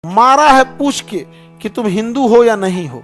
मारा है पूछ के कि तुम हिंदू हो या नहीं हो।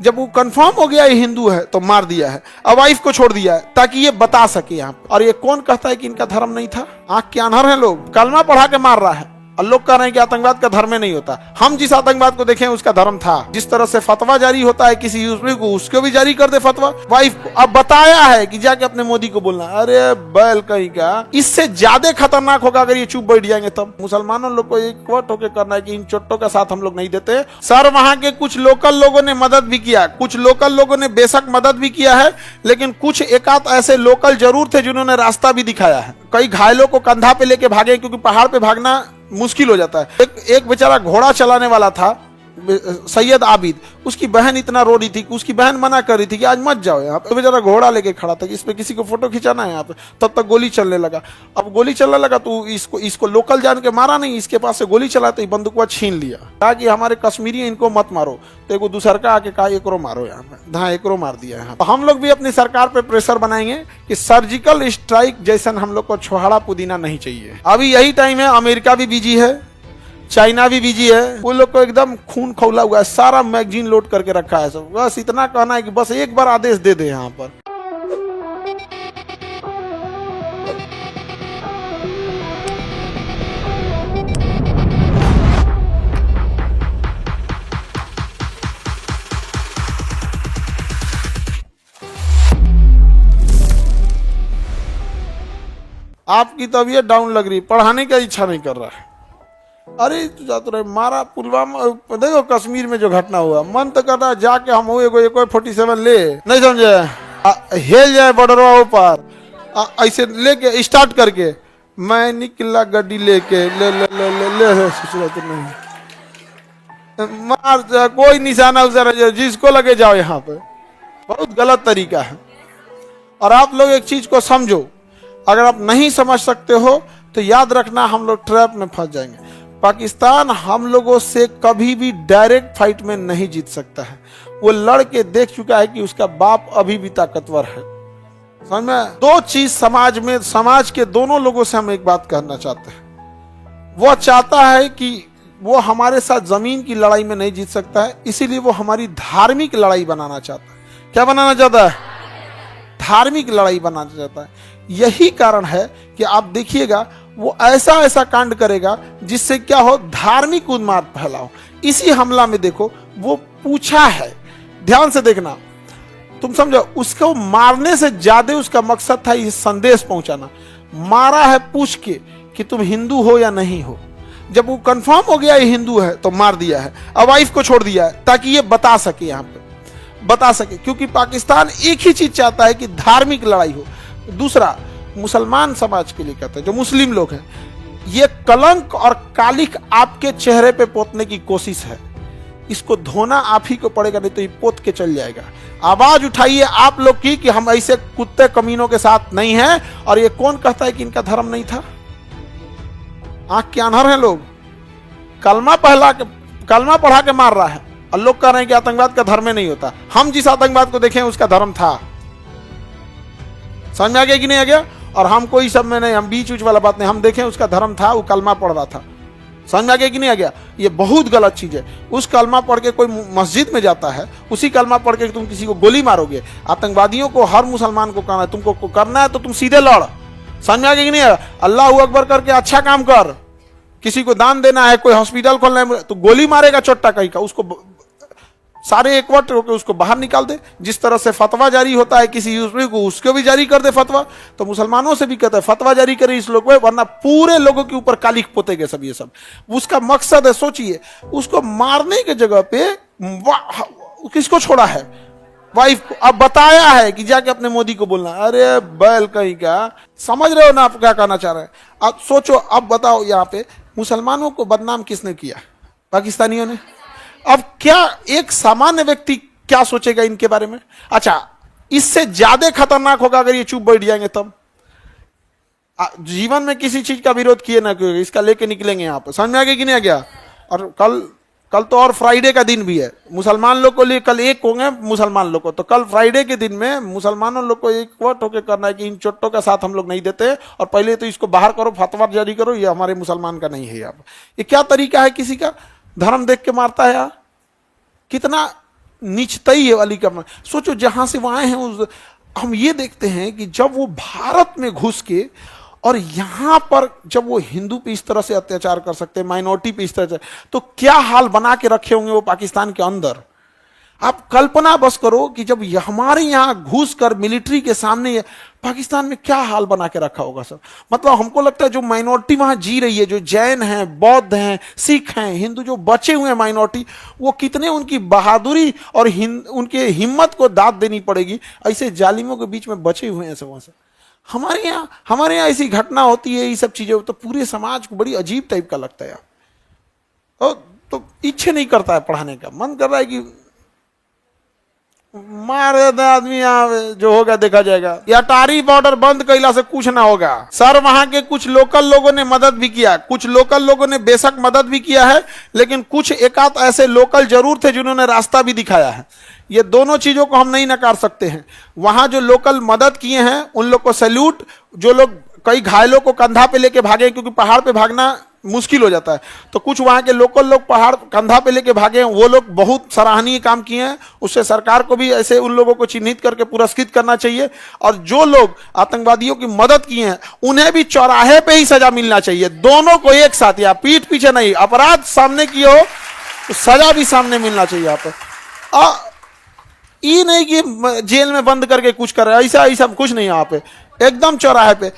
जब वो कंफर्म हो गया ये हिंदू है तो मार दिया है और वाइफ को छोड़ दिया है ताकि ये बता सके यहाँ पे। और ये कौन कहता है कि इनका धर्म नहीं था? आंख के अनहर है लोग। कलमा पढ़ा के मार रहा है और लोग कह रहे हैं कि आतंकवाद का धर्म नहीं होता। हम जिस आतंकवाद को देखें उसका धर्म था। जिस तरह से फतवा जारी होता है किसी यूसुफी को, उसको भी जारी कर दे फतवा वाइफ को। अब बताया है कि जाके अपने मोदी को बोलना। अरे बैल कहीं का, इससे ज्यादा खतरनाक होगा अगर ये चुप बैठ जाएंगे तब। मुसलमानों लोग को एक वट होकर करना है कि इन चोट्टों का साथ हम लोग नहीं देते। सर वहां के कुछ लोकल लोगों ने मदद भी किया, कुछ लोकल लोगों ने बेशक मदद भी किया है, लेकिन कुछ एकाध ऐसे लोकल जरूर थे जिन्होंने रास्ता भी दिखाया है। कई घायलों को कंधा पे लेके भागे क्योंकि पहाड़ पे भागना मुश्किल हो जाता है। एक बेचारा घोड़ा चलाने वाला था सैयद आबिद, उसकी बहन इतना रो रही थी कि उसकी बहन मना कर रही थी कि आज मत जाओ यहाँ पे। तो बेचारा घोड़ा लेके खड़ा था कि इस पे किसी को फोटो खिंचाना है यहाँ पे। तब तक गोली चलने लगा। अब गोली चलने लगा तो इसको लोकल जान के मारा नहीं, इसके पास से गोली चला तो बंदूक छीन लिया। कहा कि हमारे कश्मीरी इनको मत मारो, तो एक दूसर का आके कहा एकरो मारो यहाँ पे। हाँ, एकरो मार दिया यहाँ। तो हम लोग भी अपनी सरकार पे प्रेशर बनाएंगे कि सर्जिकल स्ट्राइक जैसा हम लोग को छोहाड़ा पुदीना नहीं चाहिए। अभी यही टाइम है, अमेरिका भी बिजी है, चाइना भी बिजी है। वो लोग को एकदम खून खौला हुआ है, सारा मैगजीन लोड करके रखा है सब। बस इतना कहना है कि बस एक बार आदेश दे दे यहाँ पर। आपकी तबीयत डाउन लग रही, पढ़ाने का इच्छा नहीं कर रहा है। अरे तू जाते रहे मारा पुलवामा। देखो कश्मीर में जो घटना हुआ, मन तो करता है जाके हम एक 47 ले, नहीं समझे, हेल जाए बॉर्डरवा ऊपर ऐसे लेके स्टार्ट करके मैं निकला गड्डी लेके ले ले ले ले ले, ले तो नहीं मार, कोई निशाना उसाना जिसको लगे जाओ यहाँ पे। बहुत गलत तरीका है। और आप लोग एक चीज को समझो, अगर आप नहीं समझ सकते हो तो याद रखना हम लोग ट्रैप में फंस जाएंगे। पाकिस्तान हम लोगों से कभी भी डायरेक्ट फाइट में नहीं जीत सकता है। वो लड़ के देख चुका है कि उसका बाप अभी भी ताकतवर है। समझ में? दो चीज समाज में, समाज के दोनों लोगों से हम एक बात कहना चाहते हैं। वो चाहता है कि वो हमारे साथ जमीन की लड़ाई में नहीं जीत सकता है, इसीलिए वो हमारी धार्मिक लड़ाई बनाना चाहता है। क्या बनाना चाहता है? धार्मिक लड़ाई बनाना चाहता है। यही कारण है कि आप देखिएगा वो ऐसा ऐसा कांड करेगा जिससे क्या हो, धार्मिक उन्माद फैलाओ। इसी हमला में देखो वो पूछा है, ध्यान से देखना, तुम समझो, उसको मारने से ज्यादा उसका मकसद था ये संदेश पहुंचाना। मारा है पूछ के कि तुम हिंदू हो या नहीं हो। जब वो कंफर्म हो गया ये हिंदू है तो मार दिया है और वाइफ को छोड़ दिया है ताकि ये बता सके, यहाँ पे बता सके। क्योंकि पाकिस्तान एक ही चीज चाहता है कि धार्मिक लड़ाई हो। दूसरा, मुसलमान समाज के लिए कहता है, जो मुस्लिम लोग हैं, ये कलंक और कालिक आपके चेहरे पे पोतने की कोशिश है। इसको धोना आप ही को पड़ेगा, नहीं तो ये पोत के चल जाएगा। आवाज उठाइए आप लोग की कि हम ऐसे कुत्ते कमीनों के साथ नहीं हैं। और ये कौन कहता है कि इनका धर्म नहीं था? आंख के अनहर है लोग। कलमा पढ़ा के मार रहा है और लोग कह रहे हैं कि आतंकवाद का धर्म नहीं होता। हम जिस आतंकवाद को देखें उसका धर्म था। समझ में आ गया कि नहीं आ गया? और हम कोई सब में नहीं, हम बीच उच वाला बात नहीं, हम देखें उसका धर्म था, वो कलमा पढ़ रहा था। समझ में आ गया कि नहीं आ गया? ये बहुत गलत चीज है। उस कलमा पढ़ के कोई मस्जिद में जाता है, उसी कलमा पढ़ के तुम किसी को गोली मारोगे। आतंकवादियों को, हर मुसलमान को कहना है तुमको करना है तो तुम सीधे लड़। समझ में आ गया कि नहीं आ गया? अल्लाह अकबर करके अच्छा काम कर। किसी को दान देना है, कोई हॉस्पिटल खोलना है तो गोली मारेगा चोट्टा कहीं का, उसको सारे एकवट होकर उसको बाहर निकाल दे। जिस तरह से फतवा जारी होता है किसी यूसुफी को, उसको भी जारी कर दे फतवा। तो मुसलमानों से भी कहता है फतवा जारी करे इस लोग को, वरना पूरे लोगों के ऊपर कालिख पोतेंगे सब। ये सब उसका मकसद है। सोचिए, उसको मारने की जगह पे किसको छोड़ा है? वाइफ को। अब बताया है कि जाके अपने मोदी को बोलना। अरे बैल कहीं का, समझ रहे हो ना आप क्या कहना चाह रहे हैं? अब सोचो, अब बताओ, यहाँ पे मुसलमानों को बदनाम किसने किया? पाकिस्तानियों ने। अब क्या एक सामान्य व्यक्ति क्या सोचेगा इनके बारे में? अच्छा, इससे ज्यादा खतरनाक होगा अगर ये चुप बैठ जाएंगे तब। जीवन में किसी चीज का विरोध किए ना क्यों, इसका लेके निकलेंगे यहाँ पर। समझ में आ गया कि नहीं आ गया? और कल तो और फ्राइडे का दिन भी है मुसलमान लोग को लिए। कल एक होंगे मुसलमान लोग को, तो कल फ्राइडे के दिन में मुसलमानों लोग को एक वट होकर करना है कि इन चोट्टों का साथ हम लोग नहीं देते। और पहले तो इसको बाहर करो, फतवा जारी करो, ये हमारे मुसलमान का नहीं है। अब ये क्या तरीका है किसी का? धर्म देख के मारता है यार, कितना नीचतई है वाली का। सोचो जहां से वहां हैं उस, हम ये देखते हैं कि जब वो भारत में घुस के और यहां पर जब वो हिंदू पे इस तरह से अत्याचार कर सकते हैं, माइनॉरिटी पे इस तरह से, तो क्या हाल बना के रखे होंगे वो पाकिस्तान के अंदर। आप कल्पना बस करो कि जब हमारे यहां घुस कर मिलिट्री के सामने पाकिस्तान में क्या हाल बना के रखा होगा सर। मतलब हमको लगता है जो माइनॉरिटी वहां जी रही है, जो जैन हैं, बौद्ध हैं, सिख हैं, हिंदू जो बचे हुए हैं माइनॉरिटी, वो कितने उनकी बहादुरी और उनके हिम्मत को दाद देनी पड़ेगी, ऐसे जालिमों के बीच में बचे हुए हैं सब वहां से। हमारे यहाँ ऐसी घटना होती है, ये सब चीजें तो पूरे समाज को बड़ी अजीब टाइप का लगता है यार। तो इच्छा नहीं करता है पढ़ाने का, मन कर रहा है कि मार देते आदमी, यहाँ जो होगा देखा जाएगा। अटारी बॉर्डर बंद कैला से कुछ ना होगा सर। वहां के कुछ लोकल लोगों ने मदद भी किया, कुछ लोकल लोगों ने बेशक मदद भी किया है, लेकिन कुछ एकाध ऐसे लोकल जरूर थे जिन्होंने रास्ता भी दिखाया है। ये दोनों चीजों को हम नहीं नकार सकते हैं। वहां जो लोकल मदद किए हैं उन लोग को सैल्यूट। जो लोग कई घायलों को कंधा पे लेके भागे, क्योंकि पहाड़ पे भागना मुश्किल हो जाता है, तो कुछ वहां के लोकल लोग पहाड़ कंधा पे लेके भागे हैं, वो लोग बहुत सराहनीय काम किए हैं। उससे सरकार को भी ऐसे उन लोगों को चिन्हित करके पुरस्कृत करना चाहिए। और जो लोग आतंकवादियों की मदद किए हैं उन्हें भी चौराहे पे ही सजा मिलना चाहिए, दोनों को एक साथ, या पीठ पीछे नहीं। अपराध सामने किए हो तो सजा भी सामने मिलना चाहिए। आप ये नहीं कि जेल में बंद करके कुछ कर रहे, ऐसा कुछ नहीं। यहाँ पे एकदम चौराहे पे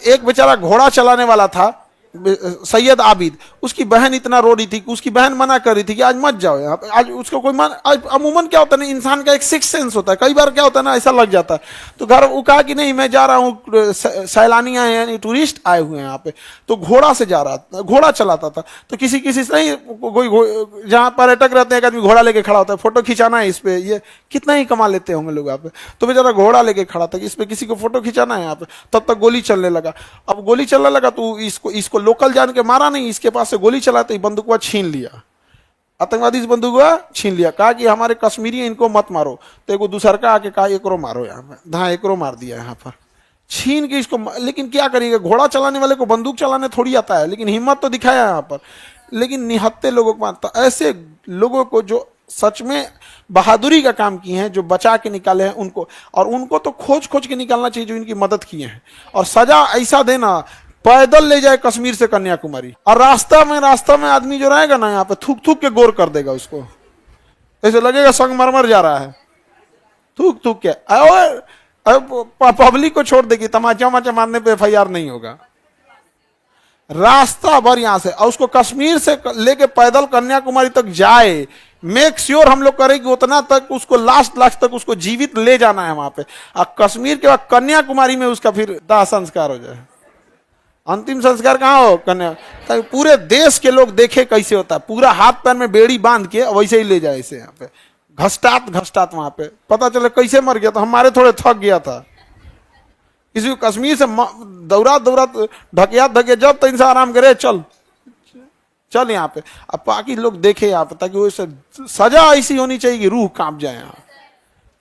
एक बेचारा घोड़ा चलाने वाला था, सैयद आबिद, उसकी बहन इतना रो रही थी कि उसकी बहन मना कर रही थी कि आज मत जाओ यहाँ पे। आज उसको कोई अमूमन क्या होता है ना, इंसान का एक सिक्स सेंस होता है, कई बार क्या होता है ना, ऐसा लग जाता है। तो घर वो कहा कि नहीं मैं जा रहा हूँ, सैलानी आए यानी टूरिस्ट आए हुए हैं यहाँ पे। तो घोड़ा से जा रहा था, घोड़ा चलाता था। तो किसी से नहीं, कोई जहाँ पर्यटक रहते हैं एक आदमी घोड़ा लेके खड़ा होता है, फोटो खिंचाना है इस पे, ये कितना ही कमा लेते होंगे लोग यहाँ पे। तो बेचारा घोड़ा लेके खड़ा था कि इस पे किसी को फोटो खिंचाना है यहाँ पे। तब तक गोली चलने लगा। अब गोली चलने लगा तो इसको लोकल जान के मारा नहीं, इसके पास से गोली चला तो बंदूकवा छीन लिया। आतंकवादी इस बंदूकवा छीन लिया, कहा कि हमारे कश्मीरी इनको मत मारो। तो एक दूसर का आके कहा एकरो मारो, यहाँ पे हाँ एकरो मार दिया यहाँ पर छीन के इसको। लेकिन क्या करिएगा, घोड़ा चलाने वाले को बंदूक चलाने थोड़ी आता है, लेकिन हिम्मत तो दिखाया यहाँ पर। लेकिन निहत्ते लोगों को मारता, ऐसे लोगों को जो सच में बहादुरी का काम किए हैं, जो बचा के निकाले हैं उनको, और उनको तो खोज के निकालना चाहिए जो इनकी मदद किए हैं। और सजा ऐसा देना, पैदल ले जाए कश्मीर से कन्याकुमारी, और रास्ता में आदमी जो रहेगा ना यहाँ पे थूक के गोर कर देगा उसको, ऐसे लगेगा संगमरमर जा रहा है, थूक के। पब्लिक को छोड़ देगी, तमाचा मारने पे FIR नहीं होगा। रास्ता भर यहां से, और उसको कश्मीर से लेके पैदल कन्याकुमारी तक जाए, मेक श्योर हम लोग करें कि उतना तक उसको लास्ट तक उसको जीवित ले जाना है वहां पे। और कश्मीर के बाद कन्याकुमारी में उसका फिर दाह संस्कार हो जाए। अंतिम संस्कार कहाँ हो, कन्या, ताकि पूरे देश के लोग देखे कैसे होता है। पूरा हाथ पैर में बेड़ी बांध के वैसे ही ले जाए इसे यहाँ पे, घसटात वहां पे, पता चले कैसे मर गया। तो हमारे थोड़े थक गया था, किसी को कश्मीर से दौरा ढकिया जब तक इंसान आराम करे, चल यहाँ पे। अब बाकी लोग देखे यहाँ पे, ताकि वो सजा ऐसी होनी चाहिए कि रूह कांप जाए। यहाँ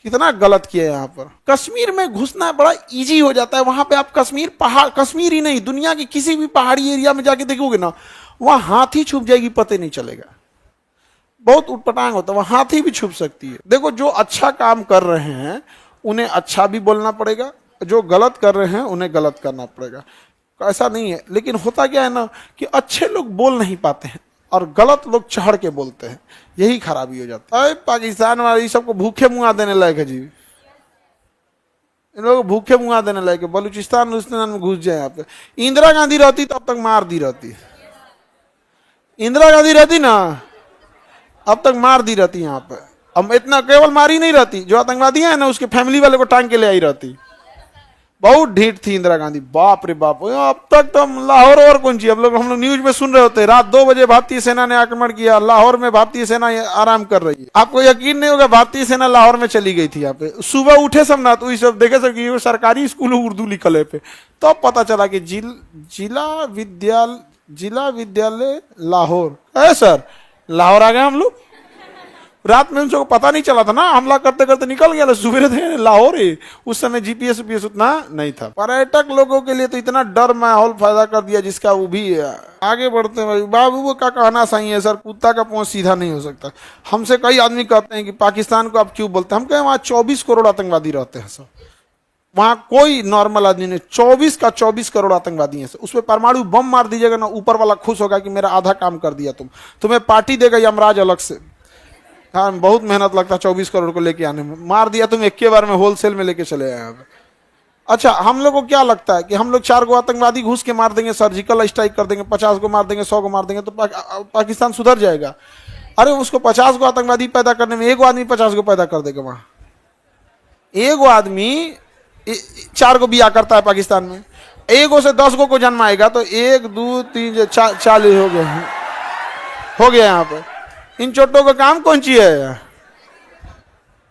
कितना गलत किया है यहाँ पर। कश्मीर में घुसना बड़ा इजी हो जाता है। वहां पे आप कश्मीर ही नहीं, दुनिया के किसी भी पहाड़ी एरिया में जाके देखोगे ना, वहां हाथी छुप जाएगी, पता नहीं चलेगा। बहुत उटपटांग होता है, वहां हाथी भी छुप सकती है। देखो जो अच्छा काम कर रहे हैं उन्हें अच्छा भी बोलना पड़ेगा, जो गलत कर रहे हैं उन्हें गलत करना पड़ेगा, ऐसा नहीं है। लेकिन होता क्या है ना कि अच्छे लोग बोल नहीं पाते हैं और गलत लोग चढ़ के बोलते हैं, यही खराबी हो जाता है। पाकिस्तान वाले सबको भूखे मुआ देने लायक है जी, इन लोगों को भूखे मुआ देने लायक है। बलूचिस्तान में घुस जाए यहाँ पे। इंदिरा गांधी रहती तब तक मार दी रहती, इंदिरा गांधी रहती ना अब तक मार दी रहती यहाँ पे। अब इतना केवल मारी नहीं रहती, जो आतंकवादी है ना उसके फैमिली वाले को टांग के ले आई रहती। बहुत ढीठ थी इंदिरा गांधी, बाप रे बाप। अब तक तो हम लाहौर और कौन चीज, हम लोग न्यूज में सुन रहे होते, रात 2 बजे भारतीय सेना ने आक्रमण किया, लाहौर में भारतीय सेना आराम कर रही है। आपको यकीन नहीं होगा, भारतीय सेना लाहौर में चली गई थी यहाँ पे। सुबह उठे सब ना तो सब देखे सब कि सरकारी स्कूल उर्दू लिखल है पे, तब तो पता चला कि जिला विद्यालय लाहौर है। सर लाहौर आ गए हम लोग, रात में उन सबको पता नहीं चला था ना, हमला करते करते निकल गया, सुबह थे लाहौर ही। उस समय जीपीएस उपीएस उतना नहीं था। पर्यटक लोगों के लिए तो इतना डर माहौल पैदा कर दिया जिसका वो भी है। आगे बढ़ते हैं भाई। बाबू का कहना सही है सर, कुत्ता का पहुंच सीधा नहीं हो सकता। हमसे कई आदमी कहते हैं कि पाकिस्तान को आप क्यों बोलते हैं, हम कहें वहाँ 24 करोड़ आतंकवादी रहते हैं सर, वहां कोई नॉर्मल आदमी नहीं। 24 का 24 करोड़ आतंकवादी हैं सर। उसमें परमाणु बम मार दीजिएगा ना, ऊपर वाला खुश होगा कि मेरा आधा काम कर दिया तुम्हें पार्टी देगा यमराज अलग से। हाँ, बहुत मेहनत लगता है 24 करोड़ को लेके आने में, मार दिया तुम एक के बार में, होलसेल में लेके चले आए। अच्छा, हम लोग को क्या लगता है कि हम लोग 4 गो आतंकवादी घुस के मार देंगे, सर्जिकल स्ट्राइक कर देंगे, 50 को मार देंगे, 100 को मार देंगे तो पाकिस्तान सुधर जाएगा? अरे उसको 50 को आतंकवादी पैदा करने में एगो आदमी 50 को पैदा कर देगा। वहां एगो आदमी 4 को बिया करता है पाकिस्तान में, एगो से 10 को जन्माएगा तो 1 2 3 40 हो गया यहाँ पे। इन चोटों का काम कौन सी है?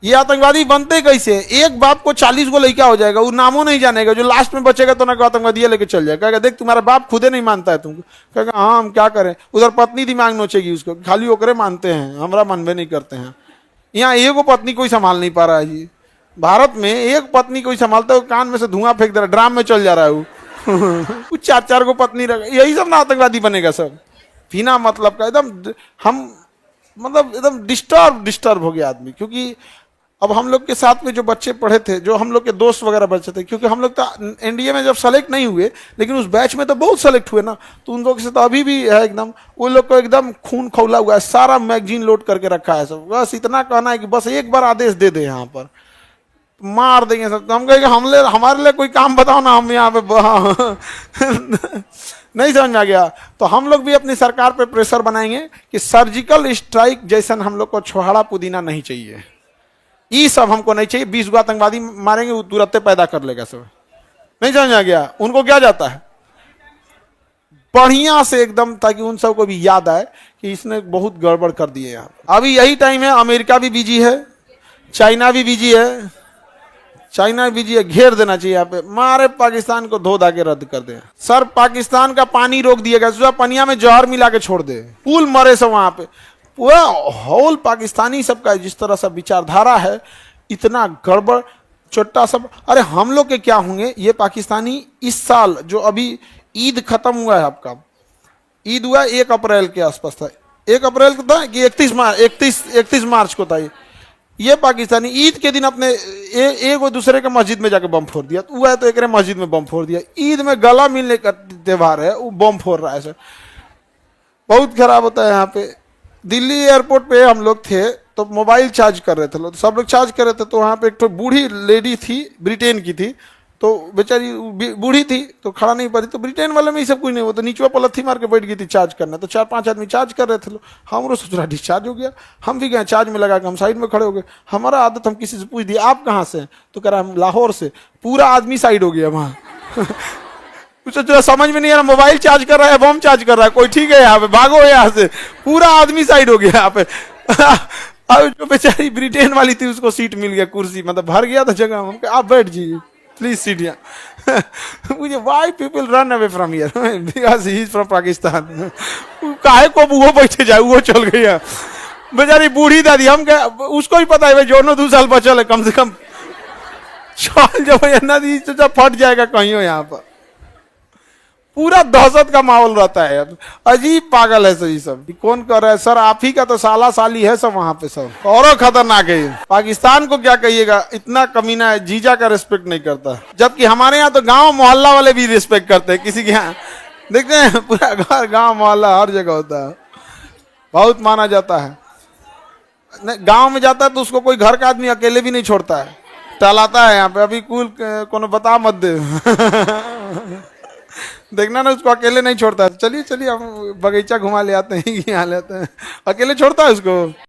ये आतंकवादी बनते कैसे? एक बाप को 40 को लड़का हो जाएगा, वो नामों नहीं जानेगा, जो लास्ट में बचेगा तो ना आतंकवादी लेके चल जाएगा, कहेगा देख तुम्हारा बाप खुदे नहीं मानता है तुमको, कहेगा हाँ हम क्या करें। उधर पत्नी दिमाग नोचेगी उसको, खाली ओकरे मानते हैं, हमरा मनबे नहीं करते हैं। यहाँ एगो पत्नी कोई संभाल नहीं पा रहा है जी। भारत में एक पत्नी कोई संभालता है, कान में से धुआं फेंक दे रहा है, ड्राम में चल जा रहा है वो। 4 को पत्नी रख, यही सब ना आतंकवादी बनेगा सब, बिना मतलब का। एकदम हम मतलब एकदम डिस्टर्ब हो गया आदमी। क्योंकि अब हम लोग के साथ में जो बच्चे पढ़े थे, जो हम लोग के दोस्त वगैरह बच्चे थे, क्योंकि हम लोग तो एनडीए में जब सेलेक्ट नहीं हुए, लेकिन उस बैच में तो बहुत सेलेक्ट हुए ना, तो उन लोग से तो अभी भी है एकदम, वो लोग को एकदम खून खौला हुआ है, सारा मैगजीन लोड करके रखा है सब। बस इतना कहना है कि बस एक बार आदेश दे दे, यहाँ पर मार देंगे सब। तो हम कहेंगे हमारे लिए कोई काम बताओ ना, हम यहाँ पे नहीं समझ में आ गया। तो हम लोग भी अपनी सरकार पे प्रेशर बनाएंगे कि सर्जिकल स्ट्राइक जैसन हम लोग को छोहाड़ा पुदीना नहीं चाहिए, ये सब हमको नहीं चाहिए। 20 गो आतंकवादी मारेंगे, वो तुरंत पैदा कर लेगा सब। नहीं समझ आ गया? उनको क्या जाता है बढ़िया से एकदम, ताकि उन सबको भी याद आए कि इसने बहुत गड़बड़ कर दिए। यहाँ अभी यही टाइम है, अमेरिका भी बिजी है, चाइना भी बिजी है, घेर देना चाहिए यहाँ पे, मारे पाकिस्तान को धो धा के रद्द कर दे सर। पाकिस्तान का पानी रोक दिएगा, पनिया में जहर मिला के छोड़ दे, पुल मरे सब वहां पे। पूरा होल पाकिस्तानी सबका जिस तरह से विचारधारा है, इतना गड़बड़ छोटा सब। अरे हम लोग के क्या होंगे ये पाकिस्तानी। इस साल जो अभी ईद खत्म हुआ है, आपका ईद हुआ 1 अप्रैल के आसपास था, 1 अप्रैल को था कि 31 मार्च को था। ये पाकिस्तानी ईद के दिन अपने एक दूसरे के मस्जिद में जाके बम फोड़ दिया, तो हुआ है तो एक मस्जिद में बम फोड़ दिया। ईद में गला मिलने का त्यौहार है, वो बम फोड़ रहा है सर। बहुत खराब होता है यहाँ पे। दिल्ली एयरपोर्ट पे हम लोग थे तो मोबाइल चार्ज कर रहे थे लोग, सब लोग चार्ज कर रहे थे। तो वहाँ पे एक तो बूढ़ी लेडी थी, ब्रिटेन की थी, तो बेचारी बूढ़ी थी तो खड़ा नहीं पा रही। तो ब्रिटेन वाले में ही सब कुछ नहीं, वो तो नीचे पलथी मार के बैठ गई थी चार्ज करना। तो 4-5 आदमी चार्ज कर रहे थे लोग, हमरो सोच डिस्चार्ज हो गया, हम भी गए चार्ज में लगा के हम साइड में खड़े हो गए। हमारा आदत, हम किसी से पूछ दिया आप कहाँ से हैं, तो कह रहा हम लाहौर से। पूरा आदमी साइड हो गया वहाँ। जो समझ में नहीं आ रहा, मोबाइल चार्ज कर रहा है, बम चार्ज कर रहा है, कोई ठीक है यहाँ पे, भागो यहाँ से। पूरा आदमी साइड हो गया यहाँ पे। अब जो बेचारी ब्रिटेन वाली थी उसको सीट मिल गया, कुर्सी मतलब भर गया था जगह। हम आप बैठ जाइए प्लीज सीट यहाँ। मुझे why people run away from here because he is from Pakistan. काहे को वो बैठे जाए, वो चल गया बेचारी बूढ़ी दादी। हम क्या, उसको ही पता है जो 2 साल बचल है कम से कम, चल जब नदी जब फट जाएगा कहीं हो। यहाँ पर पूरा दहशत का माहौल रहता है, अजीब पागल है सही सब। कौन कर रहा है सर? आप ही का तो साला साली है सब वहां पे, सब और खतरनाक है। पाकिस्तान को क्या कहिएगा, इतना कमीना है, जीजा का रिस्पेक्ट नहीं करता। जबकि हमारे यहाँ तो गांव मोहल्ला वाले भी रिस्पेक्ट करते हैं। किसी के यहाँ देखते हैं पूरा घर गांव मोहल्ला हर जगह होता है, बहुत माना जाता है। गाँव में जाता है तो उसको कोई घर का आदमी अकेले भी नहीं छोड़ता है, टहलाता है यहाँ पे। अभी कुल कोनो बता मत दे देखना ना, उसको अकेले नहीं छोड़ता है। चलिए हम बगीचा घुमा ले आते हैं, यहाँ ले आते हैं, अकेले छोड़ता है उसको।